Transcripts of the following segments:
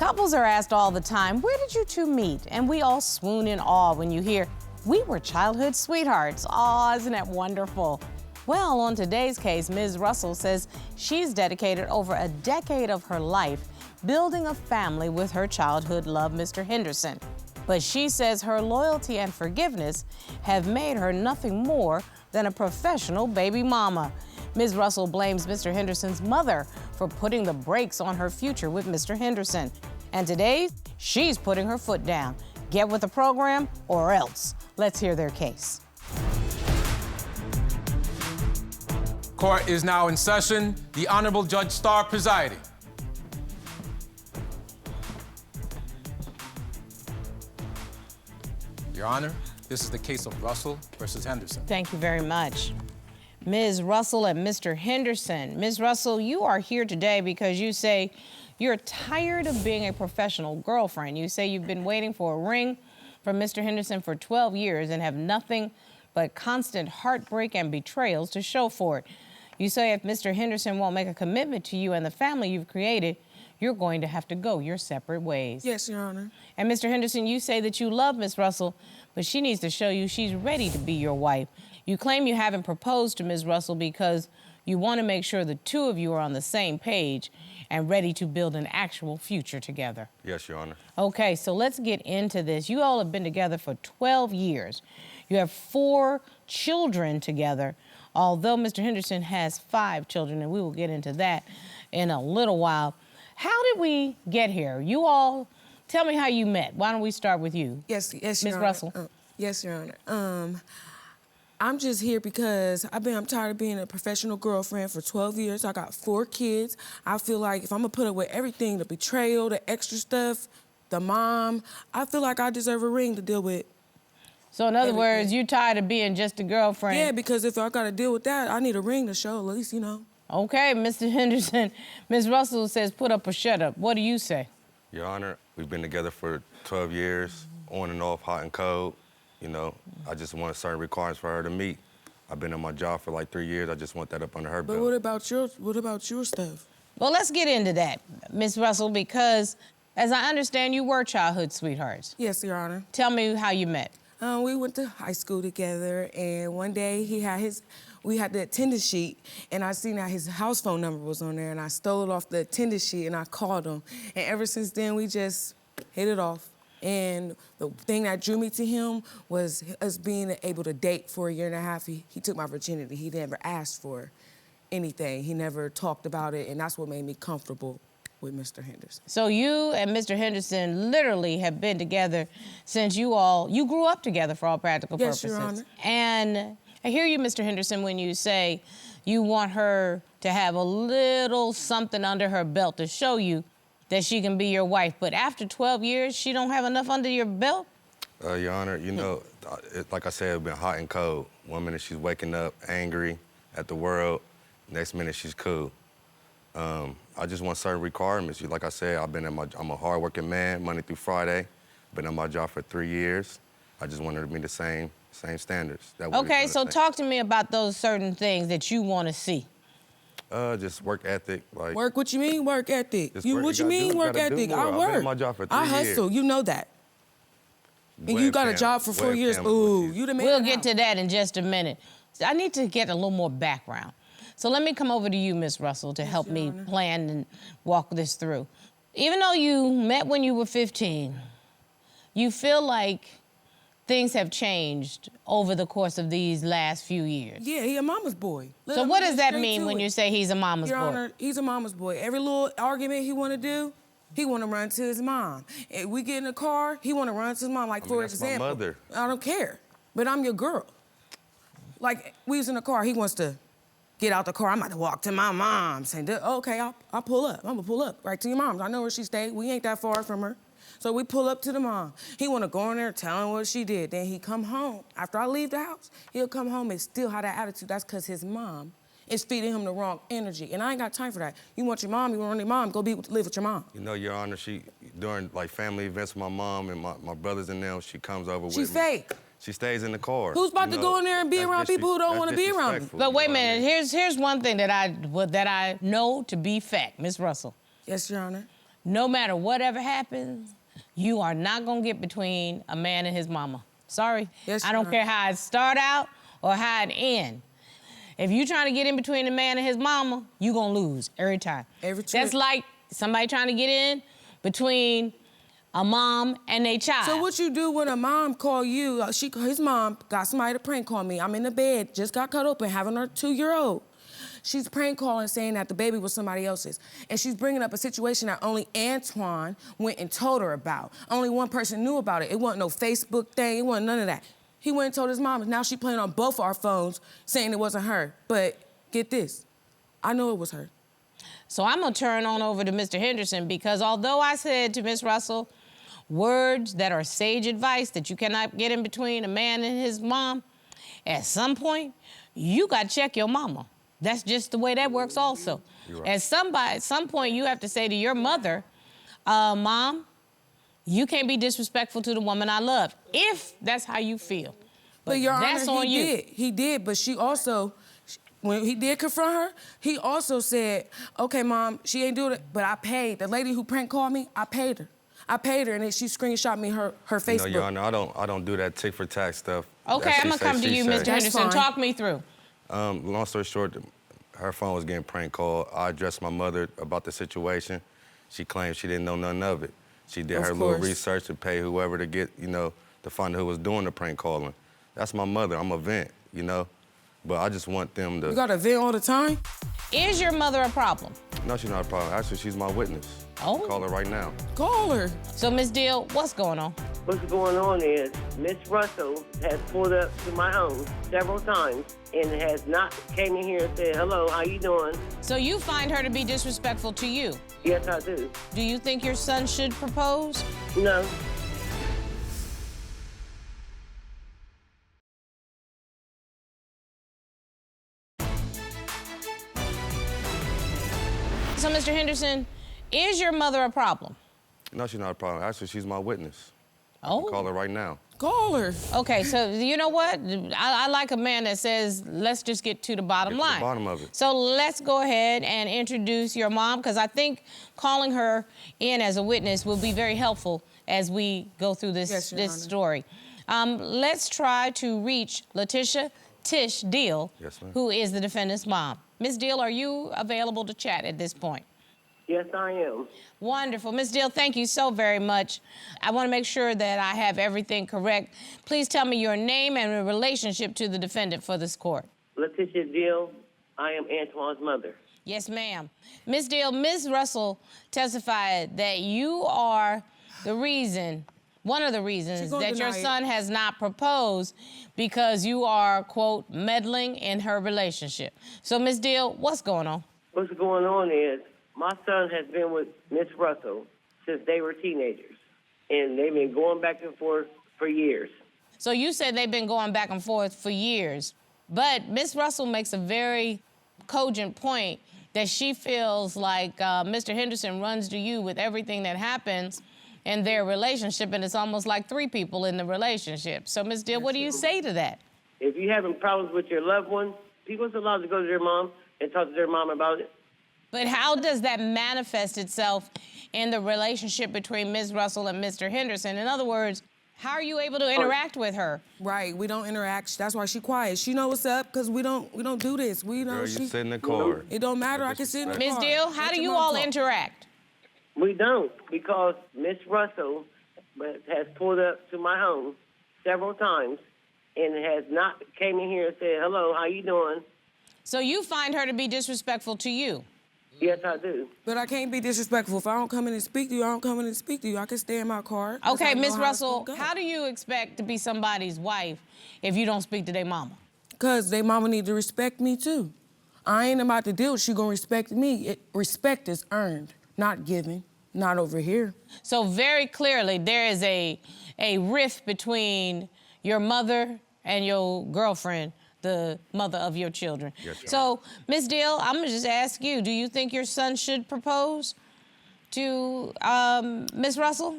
Couples are asked all the time, where did you two meet? And we all swoon in awe when you hear, we were childhood sweethearts. Aw, isn't that wonderful? Well, on today's case, Ms. Russell says she's dedicated over a decade of her life building a family with her childhood love, Mr. Henderson. But she says her loyalty and forgiveness have made her nothing more than a professional baby mama. Ms. Russell blames Mr. Henderson's mother for putting the brakes on her future with Mr. Henderson. And today, she's putting her foot down. Get with the program or else. Let's hear their case. Court is now in session. The Honorable Judge Starr presiding. Your Honor, this is the case of Russell versus Henderson. Thank you very much. Ms. Russell and Mr. Henderson. Ms. Russell, you are here today because you say you're tired of being a professional girlfriend. You say you've been waiting for a ring from Mr. Henderson for 12 years and have nothing but constant heartbreak and betrayals to show for it. You say if Mr. Henderson won't make a commitment to you and the family you've created, you're going to have to go your separate ways. Yes, Your Honor. And Mr. Henderson, you say that you love Ms. Russell, but she needs to show you she's ready to be your wife. You claim you haven't proposed to Ms. Russell because you want to make sure the two of you are on the same page and ready to build an actual future together. Yes, Your Honor. Okay, so let's get into this. You all have been together for 12 years. You have 4 children together, although Mr. Henderson has 5 children, and we will get into that in a little while. How did we get here? You all, tell me how you met. Why don't we start with you? Yes, Your Ms. Honor. Russell. Yes, Your Honor. I'm just here because I'm tired of being a professional girlfriend for 12 years. I got 4 kids. I feel like if I'm gonna put up with everything, the betrayal, the extra stuff, the mom, I feel like I deserve a ring to deal with. So in other everything. words, you tired of being just a girlfriend? Yeah, because if I gotta deal with that, I need a ring to show, at least, you know. Okay, Mr. Henderson. Ms. Russell says put up or shut up. What do you say? Your Honor, we've been together for 12 years, on and off, hot and cold. You know, I just want certain requirements for her to meet. I've been on my job for like 3 years. I just want that up under her But belt. what about your stuff? Well, let's get into that, Ms. Russell, because as I understand, you were childhood sweethearts. Yes, Your Honor. Tell me how you met. We went to high school together, and one day we had the attendance sheet, and I seen that his house phone number was on there, and I stole it off the attendance sheet, and I called him. And ever since then, we just hit it off. And the thing that drew me to him was us being able to date for 1.5 years. He took my virginity. He never asked for anything. He never talked about it, and that's what made me comfortable with Mr. Henderson. So you and Mr. Henderson literally have been together since you grew up together for all practical purposes. Yes, Your Honor. And I hear you, Mr. Henderson, when you say you want her to have a little something under her belt to show you that she can be your wife. But after 12 years, she don't have enough under your belt? Your Honor, you know, like I said, it's been hot and cold. One minute she's waking up angry at the world, next minute she's cool. I just want certain requirements. Like I said, I'm a hard-working man, Monday through Friday. Been on my job for 3 years. I just want her to meet the same standards. Okay, so talk to me about those certain things that you want to see. Just work ethic, like. Work? What you mean, work ethic? What you mean, work ethic? I work. I've been on my job for 3 years. I hustle. You know that. And you got a job for 4 years. Ooh, you the man. We'll get to that in just a minute. I need to get a little more background. So let me come over to you, Ms. Russell, to help me plan and walk this through. Even though you met when you were 15, you feel like things have changed over the course of these last few years. Yeah, he a mama's boy. So what does that mean when you say he's a mama's boy? Your Honor, he's a mama's boy. Every little argument he want to do, he want to run to his mom. If we get in the car, he want to run to his mom. Like, for example, my mother. I don't care, but I'm your girl. Like, we was in the car, he wants to get out the car. I'm about to walk to my mom's. And okay, I'll pull up. I'm gonna pull up right to your mom's. I know where she stayed. We ain't that far from her. So we pull up to the mom. He wanna go in there telling what she did. Then he come home. After I leave the house, he'll come home and still have that attitude. That's because his mom is feeding him the wrong energy. And I ain't got time for that. You want your mom, you want your mom, go live with your mom. You know, Your Honor, during like family events with my mom and my brothers and them, she comes over with me. She's fake. She stays in the car. Who's about to go in there and be around people who don't want to be around me? But wait a minute, here's one thing that I know to be fact, Ms. Russell. Yes, Your Honor. no matter whatever happens, you are not gonna get between a man and his mama. Sorry. Yes, I don't care how it start out or how it end. If you trying to get in between a man and his mama, you gonna lose every time. Every time. That's like somebody trying to get in between a mom and a child. So what you do when a mom call you, his mom got somebody to prank call me. I'm in the bed, just got cut open, having her 2-year-old. She's prank calling saying that the baby was somebody else's. And she's bringing up a situation that only Antwain went and told her about. Only one person knew about it. It wasn't no Facebook thing, it wasn't none of that. He went and told his mom, and now she playing on both our phones saying it wasn't her. But get this, I know it was her. So I'm gonna turn on over to Mr. Henderson, because although I said to Ms. Russell, words that are sage advice that you cannot get in between a man and his mom, at some point, you gotta check your mama. That's just the way that works also. Right. At some point, you have to say to your mother, Mom, you can't be disrespectful to the woman I love, if that's how you feel. But Your that's Honor, on you. He did, but she also, when he did confront her, he also said, okay, Mom, she ain't doing it, but I paid. The lady who prank called me, I paid her. I paid her, and then she screenshot me her Facebook. No, Your Honor, I don't do that tick for tack stuff. Okay, That I'm gonna she come say, to she you, say. Mr. That's Henderson. fine. Talk me through. Long story short, her phone was getting prank called. I addressed my mother about the situation. She claimed she didn't know none of it. She did Of her little course. research to pay whoever to get, to find who was doing the prank calling. That's my mother. I'm a vent, But I just want them to... You got to vent all the time? Is your mother a problem? No, she's not a problem. Actually, she's my witness. Oh. Call her right now. Call her. So, Ms. Deal, what's going on? What's going on is Miss Russell has pulled up to my home several times and has not came in here and said, hello, how you doing? So you find her to be disrespectful to you. Yes, I do. Do you think your son should propose? No. So, Mr. Henderson, is your mother a problem? No, she's not a problem. Actually, she's my witness. Oh. Call her right now. Call her. Okay, so you know what? I like a man that says, let's just get to the bottom Get to the line. bottom of it. So let's go ahead and introduce your mom, because I think calling her in as a witness will be very helpful as we go through this, Yes, Your this Honor. story. Let's try to reach Letitia Tish Deal, Yes, ma'am. who is the defendant's mom. Ms. Deal, are you available to chat at this point? Yes, I am. Wonderful. Ms. Deal, thank you so very much. I want to make sure that I have everything correct. Please tell me your name and your relationship to the defendant for this court. Letitia Deal, I am Antwain's mother. Yes, ma'am. Ms. Deal, Ms. Russell testified that you are the reason, one of the reasons, She's gonna that your deny it. son has not proposed because you are, quote, meddling in her relationship. So, Ms. Deal, what's going on? What's going on is my son has been with Miss Russell since they were teenagers, and they've been going back and forth for years. So you said they've been going back and forth for years, but Ms. Russell makes a very cogent point that she feels like Mr. Henderson runs to you with everything that happens in their relationship, and it's almost like three people in the relationship. So, Ms. Deal, what do you say to that? If you're having problems with your loved one, people's allowed to go to their mom and talk to their mom about it. But how does that manifest itself in the relationship between Ms. Russell and Mr. Henderson? In other words, how are you able to interact with her? Right, we don't interact. That's why she quiet. She know what's up, because we don't do this. We know Girl, she... you sit in the car. It don't matter, I can sit in the Ms. car. Deal, how Let do your you mom all talk. interact? We don't, because Miss Russell has pulled up to my home several times and has not came in here and said, hello, how you doing? So you find her to be disrespectful to you? Yes, I do. But I can't be disrespectful. If I don't come in and speak to you, I don't come in and speak to you. I can stay in my car. 'cause I Okay, know Ms. how it's Russell, gonna go. how do you expect to be somebody's wife if you don't speak to their mama? Because they mama need to respect me, too. I ain't about to deal. She gonna respect me. Respect is earned, not given. Not over here. So very clearly, there is a rift between your mother and your girlfriend, the mother of your children. Yes, Your So, Ms. Deal, I'm gonna just ask you, do you think your son should propose to Ms. Russell?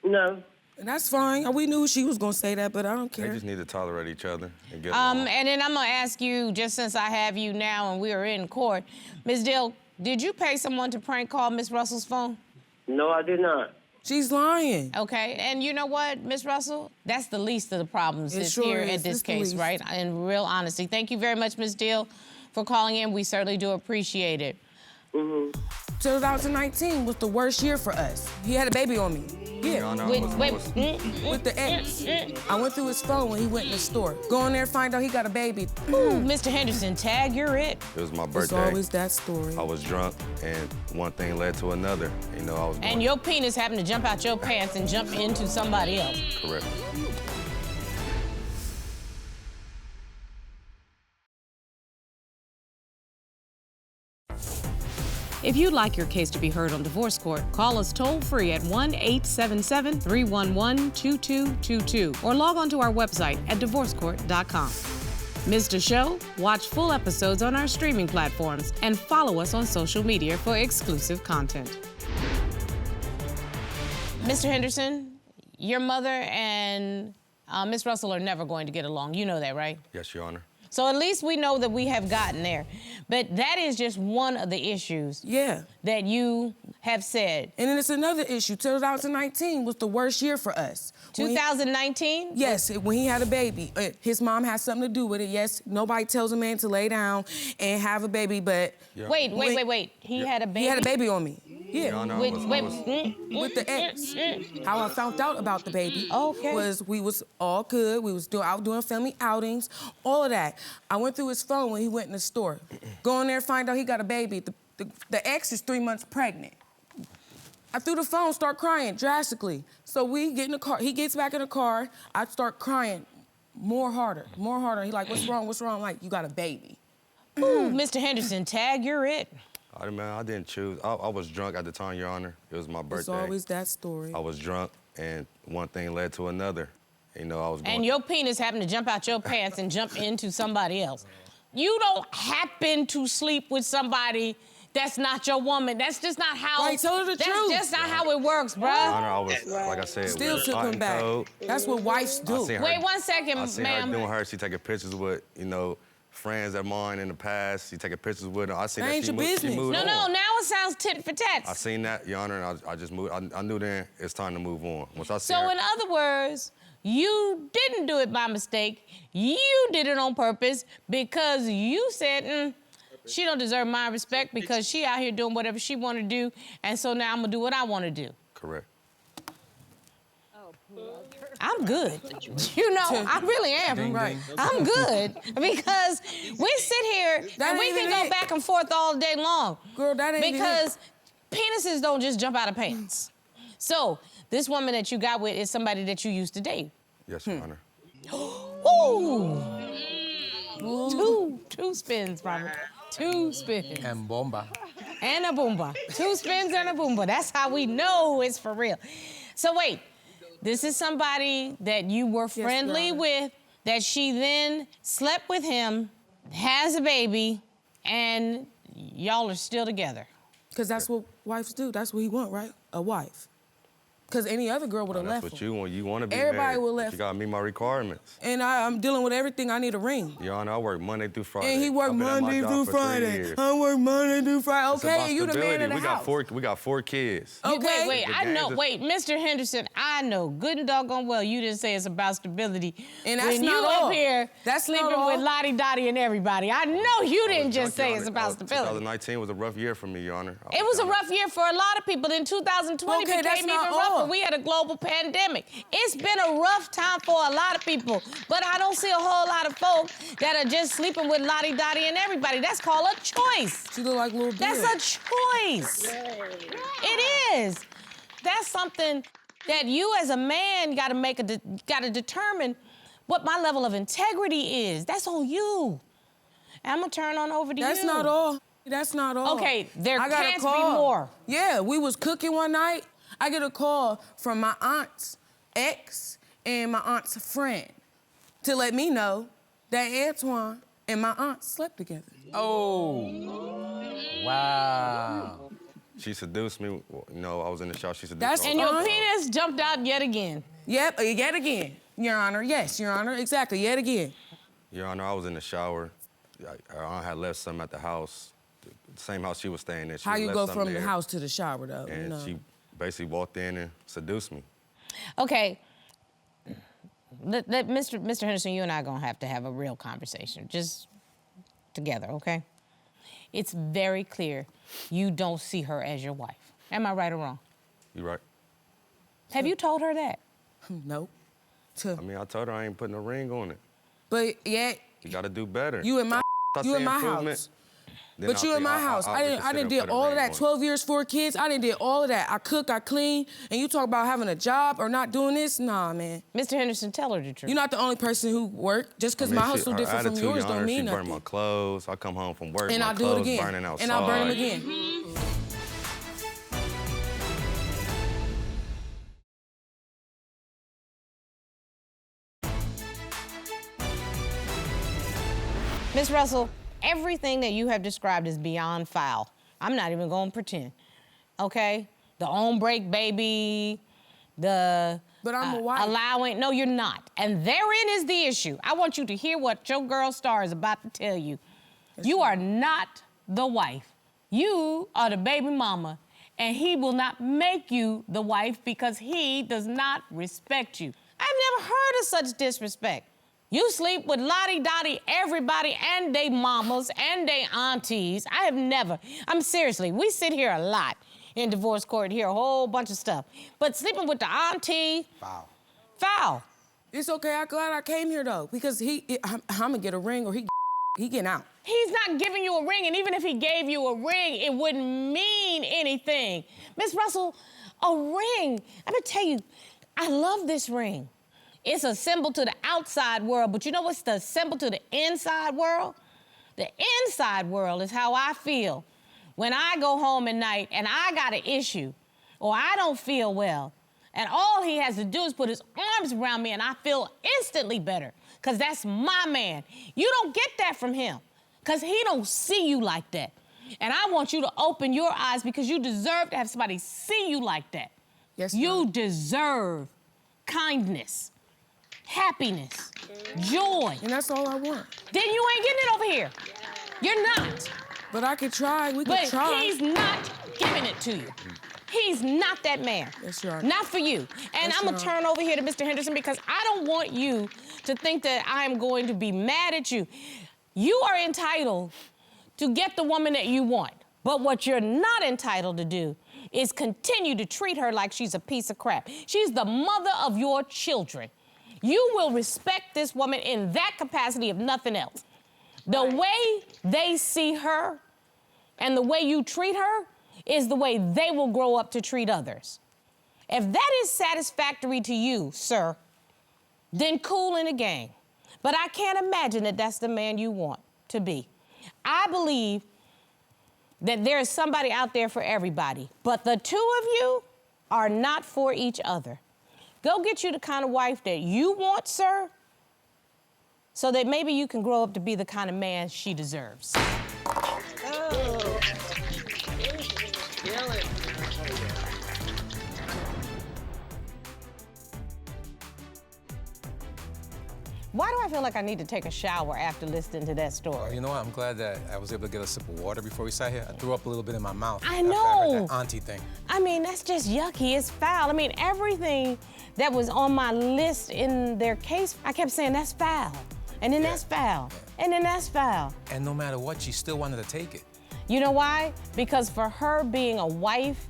No. And that's fine. We knew she was gonna say that, but I don't They care. just need to tolerate each other and get along. And then I'm gonna ask you, just since I have you now and we are in court, Ms. Deal, did you pay someone to prank call Ms. Russell's phone? No, I did not. She's lying. Okay, and you know what, Ms. Russell? That's the least of the problems It that's sure here is. at this It's the case, least. right? In real honesty. Thank you very much, Ms. Deal, for calling in. We certainly do appreciate it. 2019 was the worst year for us. He had a baby on me. Yeah. Your Honor, I Wait, was- wait. With the ex. I went through his phone when he went in the store. Go in there, find out he got a baby. Ooh, Mr. Henderson, tag, you're it. It was my It's birthday. always that story. I was drunk, and one thing led to another. You know, I was And your penis happened to jump out your pants and jump into somebody else. correct. If you'd like your case to be heard on divorce court, call us toll-free at 1-877-311-2222 or log on to our website at divorcecourt.com. Missed a show? Watch full episodes on our streaming platforms and follow us on social media for exclusive content. Mr. Henderson, your mother and Miss Russell are never going to get along. You know that, right? Yes, Your Honor. So at least we know that we have gotten there. But that is just one of the issues Yeah. that you have said. And then it's another issue. 2019 was the worst year for us. When he- 2019? Yes, when he had a baby. His mom has something to do with it. Yes, nobody tells a man to lay down and have a baby, but Wait. He had a baby? he had a baby on me. Yeah. Your Honor, I With, was- I wait, was- With the ex. How I found out about the baby Okay. was we was all good. We was out doing family outings, all of that. I went through his phone when he went in the store. Go in there, find out he got a baby. The ex is 3 months pregnant. I threw the phone, start crying drastically. So we get in the car. He gets back in the car. I start crying more harder. He like, what's wrong? I'm like, you got a baby. Ooh, Mr. Henderson, tag, you're it. I didn't choose. I was drunk at the time, Your Honor. It was my birthday. It's always that story. I was drunk, and one thing led to another. You know, I was going... And your penis happened to jump out your pants and jump into somebody else. You don't happen to sleep with somebody that's not your woman. That's just not how... Right, tell her the truth. That's just not how it works, Your bruh. Honor, I was, like I said, Still we took hot him and back. cold. That's what wives do. I seen her- Wait 1 second, I seen her ma'am. doing her. She taking pictures with, you know, friends of mine in the past. She taking pictures with them. I seen That that ain't she your moved, she business. moved No, on. now it sounds tit for tat. I seen that, Your Honor, and I just moved. I knew then it's time to move on. Once I seen So her, in other words, you didn't do it by mistake. You did it on purpose because you said, she don't deserve my respect because she out here doing whatever she want to do, and so now I'm gonna do what I want to do. correct. I'm good. You know, I really am. Right. I'm good because we sit here That and we ain't can even go it. back and forth all day long. Girl, that ain't even Because penises don't just jump out of pants. So this woman that you got with is somebody that you used to date. Yes, Your Honor. Ooh. Two spins, Robert. 2 spins. And bomba. And a boomba. 2 spins and a boomba. That's how we know it's for real. So wait, this is somebody that you were friendly Your Honor. with, that she then slept with him, has a baby, and y'all are still together. Because that's what wives do. That's what he want, right? A wife. Because any other girl would have That's left what him. you want. You want to be Everybody married. will but left. You got to meet my requirements. And I'm dealing with everything. I need a ring. Your Honor, I work Monday through Friday. And he worked I've been at my Monday job through for 3 Friday. years. I work Monday through Friday. It's about Okay, you the man stability. of the house. We got 4 kids. Okay. Wait, The I games know. is- Wait, Mr. Henderson, I know good and doggone well you didn't say it's about stability. And that's when not you all. up here That's not sleeping all. with Lottie Dottie and everybody. I know you didn't just say it's about stability. 2019 was a rough year for me, Your Honor. It was a rough year for a lot of people. Then 2020 Okay, that's became even not rougher. all. We had a global pandemic. It's been a rough time for a lot of people, but I don't see a whole lot of folk that are just sleeping with Lottie Dottie and everybody. That's called a choice. She look like little That's Bill. a choice. It is. That's something that you as a man got to determine what my level of integrity is. That's on you. And I'm gonna turn on over to you. That's not all. That's not all. Okay, there I got a can't be call. more. Yeah, we was cooking one night. I get a call from my aunt's ex and my aunt's friend to let me know that Antwain and my aunt slept together. Oh. Wow. She seduced me. Well, you know, I was in the shower. She seduced That's- me. And your Fine. penis jumped out yet again. Yep, yet again, Your Honor. Yes, Your Honor, exactly, yet again. Your Honor, I was in the shower. Her aunt had left something at the house, the same house she was staying in. She How you left go something from the there, house to the shower, though? And you know? she basically walked in and seduced me. Okay. Mr. Henderson, you and I are gonna have to have a real conversation, just together, okay? It's very clear you don't see her as your wife. Am I right or wrong? You right. Have you told her that? Nope. I mean, I told her I ain't putting a ring on it. But yeah, You gotta do better. you in my I you see in my improvement, house. then But I you in think my house. I didn't reconsider did putting a all of ring that. on it. 12 years, 4 kids. I didn't did all of that. I cook, I clean, and you talk about having a job or not doing this? Nah, man. Mr. Henderson, tell her the truth. You're not the only person who work. Just because I mean, my hustle her different from attitude, yours Your don't Honor, mean she nothing. burn my clothes. I come home from work, And my I'll do it clothes again. burning outside. And I'll burn them again. Ms. Russell, everything that you have described is beyond foul. I'm not even gonna pretend, okay? The on-break baby, the But I'm a wife. allowing, no, you're not. And therein is the issue. I want you to hear what your girl Star is about to tell you. You are not the wife. You are the baby mama, and he will not make you the wife because he does not respect you. I've never heard of such disrespect. You sleep with lottie-dottie everybody and they mamas and they aunties. I have never, seriously, we sit here a lot in divorce court, hear a whole bunch of stuff. But sleeping with the auntie, Foul. foul. It's okay. I'm glad I came here though, because I'm gonna get a ring or he getting out. He's not giving you a ring, and even if he gave you a ring, it wouldn't mean anything. Miss Russell, a ring, I'm gonna tell you, I love this ring. It's a symbol to the outside world, but you know what's the symbol to the inside world? The inside world is how I feel when I go home at night and I got an issue or I don't feel well, and all he has to do is put his arms around me and I feel instantly better, because that's my man. You don't get that from him, because he don't see you like that. And I want you to open your eyes, because you deserve to have somebody see you like that. Yes, you ma'am. deserve kindness, happiness, joy. And that's all I want. Then you ain't getting it over here. You're not. But I could try. We could But try. he's not giving it to you. He's not that man. Yes, you are. Not for you. And Yes, I'm you gonna are. turn over here to Mr. Henderson, because I don't want you to think that I'm going to be mad at you. You are entitled to get the woman that you want. But what you're not entitled to do is continue to treat her like she's a piece of crap. She's the mother of your children. You will respect this woman in that capacity, if nothing else. The way they see her and the way you treat her is the way they will grow up to treat others. If that is satisfactory to you, sir, then cool in the game. But I can't imagine that that's the man you want to be. I believe that there is somebody out there for everybody, but the two of you are not for each other. Go get you the kind of wife that you want, sir, so that maybe you can grow up to be the kind of man she deserves. Oh. Kill it. Why do I feel like I need to take a shower after listening to that story? You know what? I'm glad that I was able to get a sip of water before we sat here. I threw up a little bit in my mouth. I after I know. heard that auntie thing. I mean, that's just yucky. It's foul. I mean, everything that was on my list in their case, I kept saying, that's foul. And then that's foul. And then that's foul. And no matter what, she still wanted to take it. You know why? Because for her, being a wife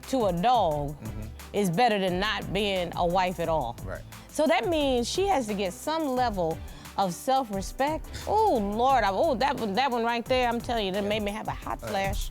to a dog is better than not being a wife at all. Right. So that means she has to get some level of self-respect. Oh, Lord, that one right there, I'm telling you, that made me have a hot flash.